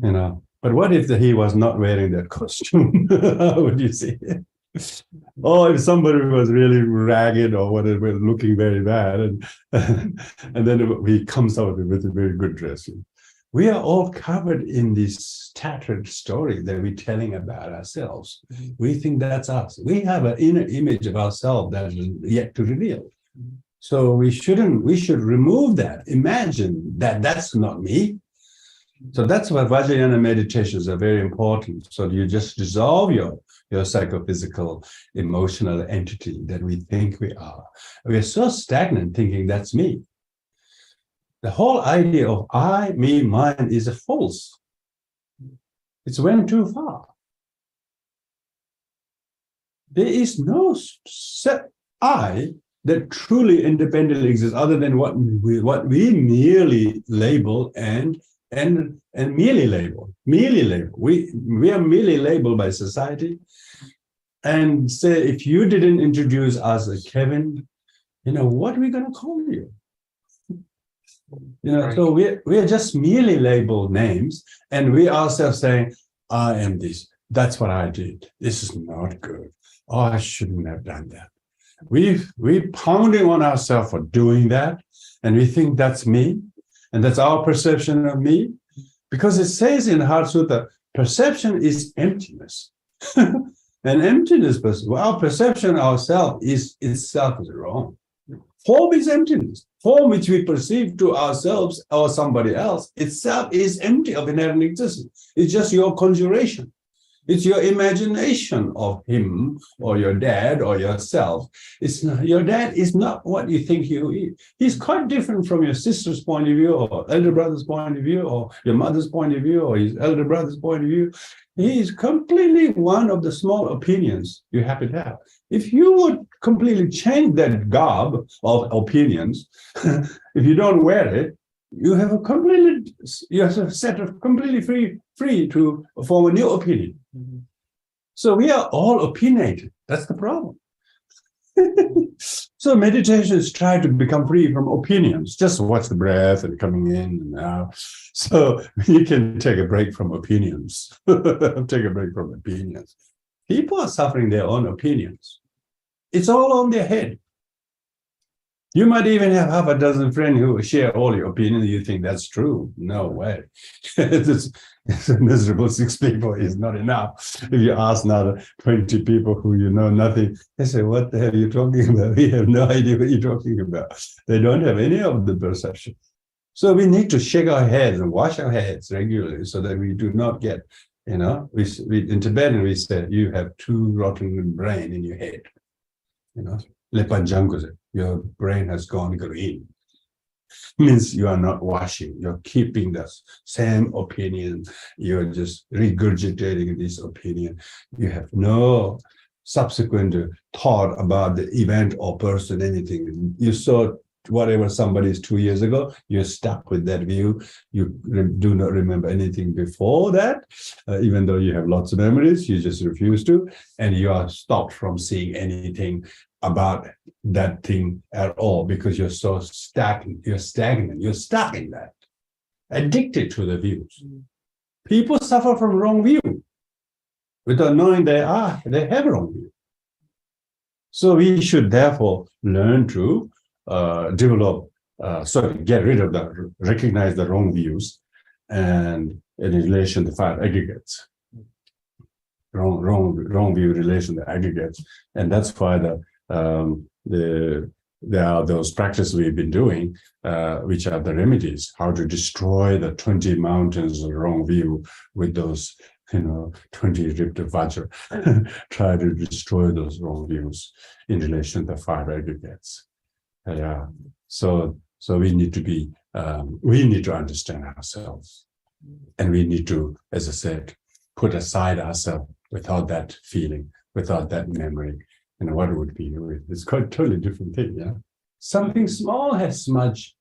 you know. But what if he was not wearing that costume? How would you see it? Or if somebody was really ragged or whatever, looking very bad, and then he comes out with a very good dress. We are all covered in this tattered story that we're telling about ourselves. We think that's us. We have an inner image of ourselves that is yet to reveal. So we should remove that. Imagine that that's not me. So that's why Vajrayana meditations are very important. So you just dissolve your psychophysical, emotional entity that we think we are. We are so stagnant thinking that's me. The whole idea of I, me, mine is a false. It's went too far. There is no set I that truly independently exists, other than what we merely label and merely label. We are merely labeled by society, and say, if you didn't introduce us as Kevin, you know, what are we going to call you? You know, so we are just merely labeled names, and we ourselves saying, I am this. That's what I did. This is not good. Oh, I shouldn't have done that. We're pounding on ourselves for doing that, and we think that's me, and that's our perception of me, because it says in Heart Sutta, perception is emptiness. And emptiness, our perception of ourselves is itself is wrong. Form is emptiness. Form which we perceive to ourselves or somebody else itself is empty of inherent existence. It's just your conjuration. It's your imagination of him or your dad or yourself. It's not, your dad is not what you think he is. He's quite different from your sister's point of view or elder brother's point of view or your mother's point of view or his elder brother's point of view. He is completely one of the small opinions you happen to have. If you would completely change that garb of opinions, if you don't wear it, you have a set of completely free to form a new opinion. Mhm. So we are all opinionated. That's the problem. So meditations try to become free from opinions. Just watch the breath and coming in and out. So you can take a break from opinions. Take a break from opinions. People are suffering their own opinions. It's all on their head. You might even have half a dozen friends who share all your opinions. You think that's true. No way. It's a miserable 6 people is not enough. If you ask another 20 people who you know nothing, they say, what the hell are you talking about? We have no idea what you're talking about. They don't have any of the perception. So we need to shake our heads and wash our heads regularly so that we do not get, we in Tibetan, we said, you have too rotten brain in your head. Your brain has gone green. Means you are not washing, you're keeping the same opinion, you're just regurgitating this opinion. You have no subsequent thought about the event or person, anything. You saw whatever somebody is 2 years ago, you're stuck with that view. You do not remember anything before that, even though you have lots of memories, you just refuse to, and you are stopped from seeing anything about that thing at all because you're so stagnant, you're stuck in that, addicted to the views. People suffer from wrong view without knowing they have wrong view. So we should therefore learn to recognize the wrong views and in relation to 5 aggregates. Wrong view relation to aggregates. And that's why there are those practices we've been doing, which are the remedies, how to destroy the 20 mountains of wrong view with those 20 ripped vajra. Try to destroy those wrong views in relation to 5 aggregates. So we need to understand ourselves, and we need to, as I said, put aside ourselves without that feeling, without that memory. What it would be. It's quite a totally different thing, yeah? Something small has smudged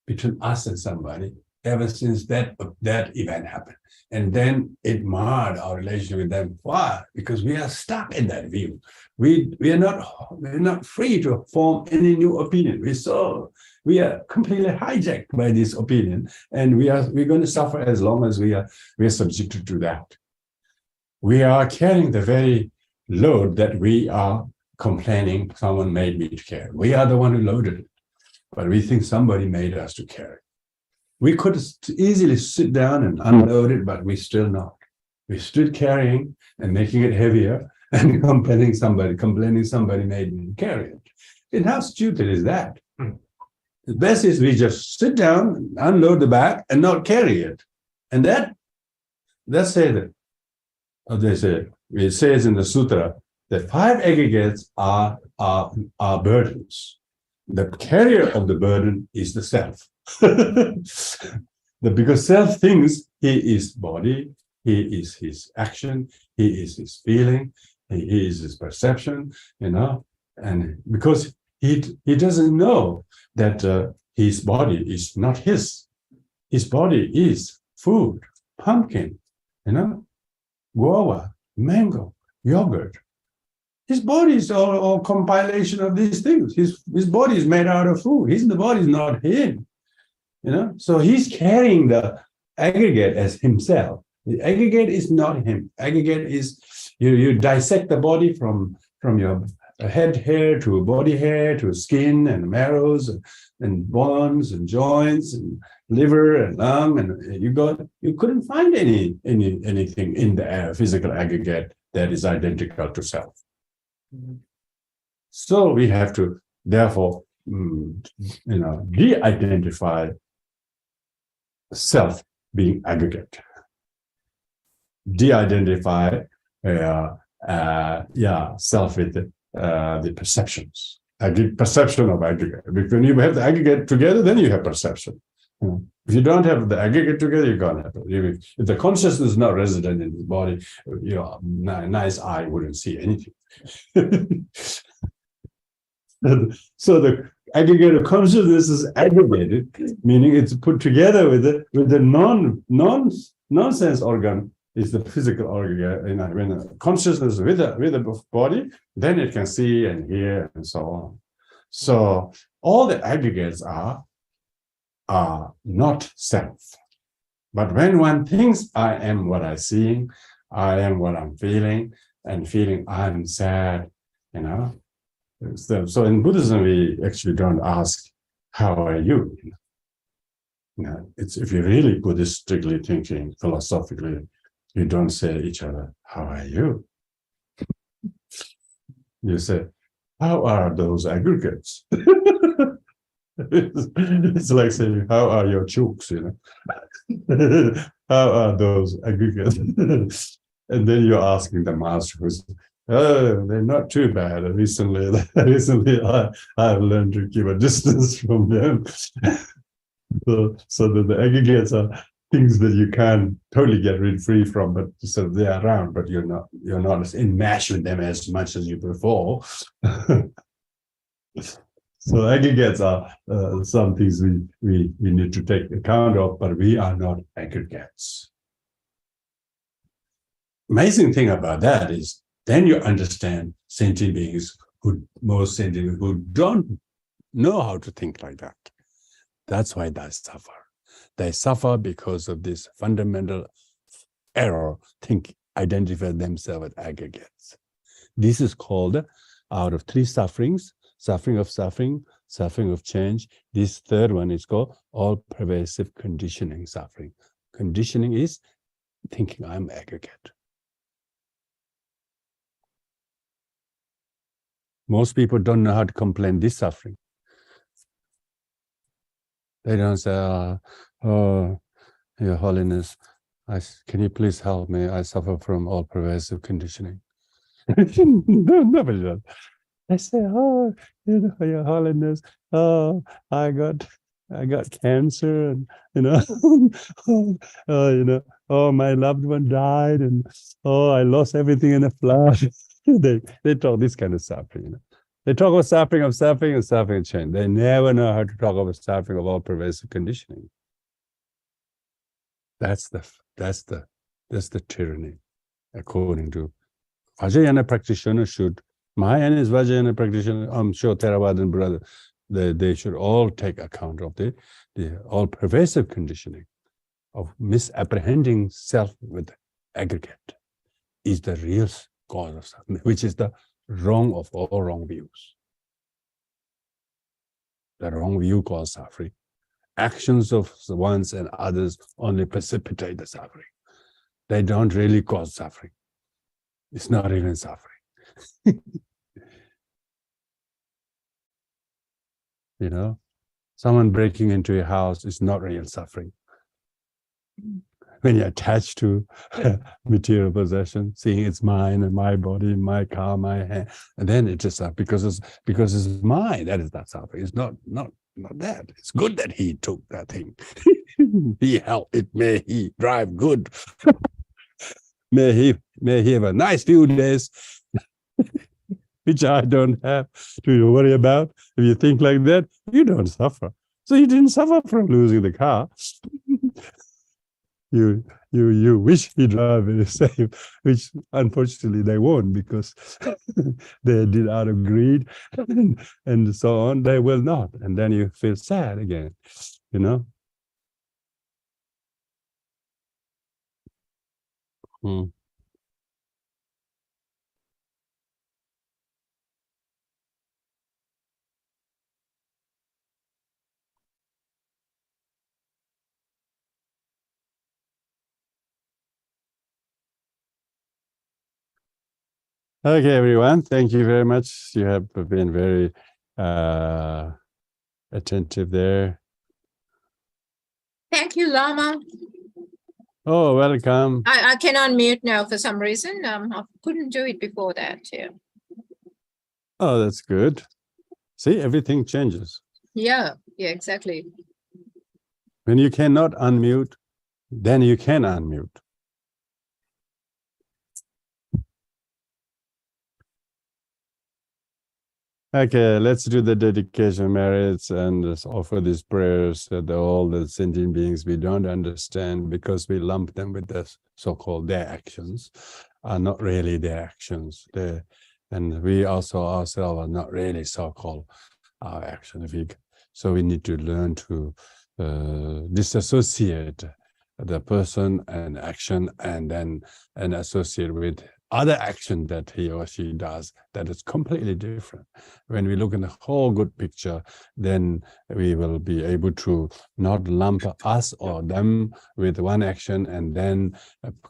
between us and somebody ever since that event happened. And then it marred our relationship with them. Why? Because we are stuck in that view. We're not free to form any new opinion. We are completely hijacked by this opinion, and we're going to suffer as long as we are subjected to that. We are carrying the very load that we are complaining someone made me to carry. We are the one who loaded it, but we think somebody made us to carry. We could easily sit down and unload it, but we still not. We're still carrying and making it heavier and complaining somebody made me carry it. And how stupid is that? The best is we just sit down, unload the bag, and not carry it. And let's say that, it says in the sutra that 5 aggregates are burdens. The carrier of the burden is the self. Because self thinks he is body, he is his action, he is his feeling, he is his perception, and because he doesn't know that his body is not his. His body is food, pumpkin, guava, mango, yogurt. His body is all compilation of these things. His body is made out of food. His body is not him. So he's carrying the aggregate as himself. The aggregate is not him. Aggregate is you dissect the body from your head hair to body hair to skin and marrows and bones and joints and liver and lung, and you couldn't find anything in the physical aggregate that is identical to self. Mm-hmm. So we have to therefore de-identify self being aggregate, de-identify self with the perceptions. Perception of aggregate. Because when you have the aggregate together, then you have perception. If you don't have the aggregate together, you can't have it. If the consciousness is not resident in the body, your nice eye wouldn't see anything. So the aggregate of consciousness is aggregated, meaning it's put together with the non-sense organ is the physical organ. When consciousness with the body, then it can see and hear and so on. So all the aggregates are not self. But when one thinks I am what I'm seeing, I am what I'm feeling, and feeling I'm sad, So in Buddhism, we actually don't ask, how are you? It's if you're really Buddhistically thinking, philosophically, you don't say each other, how are you? You say, how are those aggregates? It's like saying, how are your chooks? How are those aggregates? And then you're asking the master who's, oh, they're not too bad. Recently I've learned to keep a distance from them. So that the aggregates are things that you can't totally get free from, but so they're around, but you're not enmeshed with them as much as you before. So aggregates are some things we need to take account of, but we are not aggregates. Amazing thing about that is then you understand sentient beings most sentient beings who don't know how to think like that. That's why they suffer. They suffer because of this fundamental error, identify themselves as aggregates. This is called, out of three sufferings, suffering of suffering, suffering of change. This third one is called all-pervasive conditioning suffering. Conditioning is thinking I'm aggregate. Most people don't know how to complain this suffering. They don't say, oh, Your Holiness, can you please help me? I suffer from all-pervasive conditioning. Nobody does. I say, oh, Your Holiness, oh, I got cancer, and oh, my loved one died, and oh, I lost everything in a flood. They talk this kind of suffering, They talk about suffering and suffering and change. They never know how to talk about suffering of all pervasive conditioning. That's the tyranny, according to Vajrayana practitioner should. Mahayana is Vajrayana practitioner. I'm sure Theravadan brother, they should all take account of the all pervasive conditioning of misapprehending self with aggregate is the real cause of suffering, which is the wrong of all wrong views. The wrong view causes suffering. Actions of ones and others only precipitate the suffering. They don't really cause suffering. It's not even suffering. Someone breaking into your house is not real suffering. When you're attached to material possession, seeing it's mine and my body, my car, my hand, and then it just because it's mine. That is not suffering. It's not that. It's good that he took that thing. He helped it. May he drive good. May he have a nice few days, which I don't have to worry about. If you think like that, you don't suffer. So you didn't suffer from losing the car. You wish he drive it safe, which unfortunately they won't, because they did out of greed and so on. They will not, and then you feel sad again. Okay, everyone. Thank you very much. You have been very attentive there. Thank you, Lama. Oh, welcome. I can unmute now for some reason. I couldn't do it before that. Yeah. Oh, that's good. See, everything changes. Yeah. Yeah. Exactly. When you cannot unmute, then you can unmute. Okay, let's do the dedication merits and let's offer these prayers that all the sentient beings we don't understand because we lump them with the so-called their actions are not really their actions. And we also ourselves are not really so-called our actions. So we need to learn to disassociate the person and action and associate with other action that he or she does that is completely different. When we look in the whole good picture, then we will be able to not lump us or them with one action and then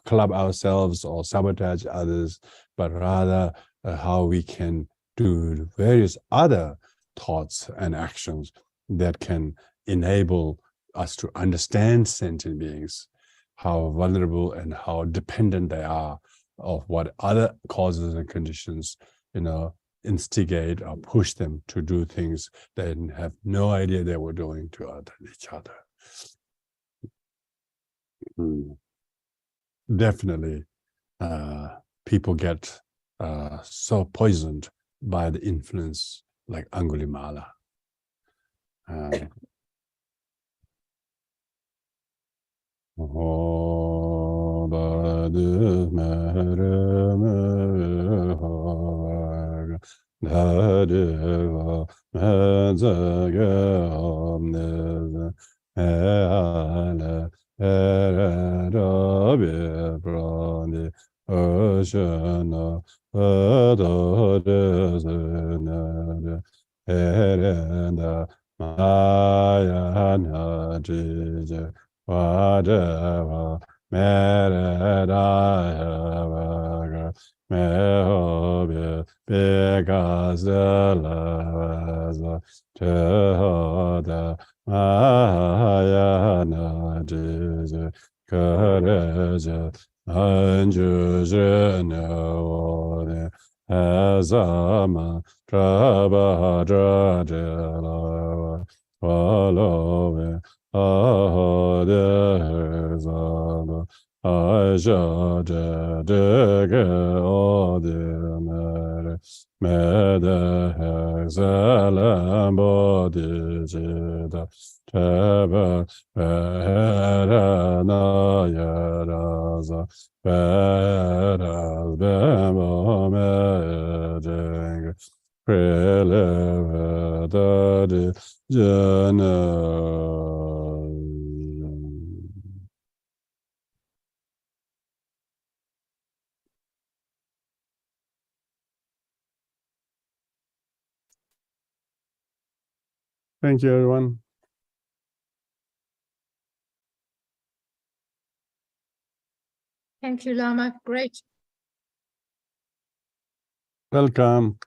club ourselves or sabotage others, but rather how we can do various other thoughts and actions that can enable us to understand sentient beings, how vulnerable and how dependent they are of what other causes and conditions, instigate or push them to do things they have no idea they were doing to each other. Definitely, people get so poisoned by the influence like Angulimala. Whatever because the love Choedak Mayana Jesus courage Anjuzrene Azama Trabhadra Follow Oh, there's a Aja de oh, the Mede Hexalam Body Jida Tebe Verana Yeraza Veras Bemo Meding Preleve Dadi Jana. Thank you, everyone. Thank you, Lama. Great. Welcome.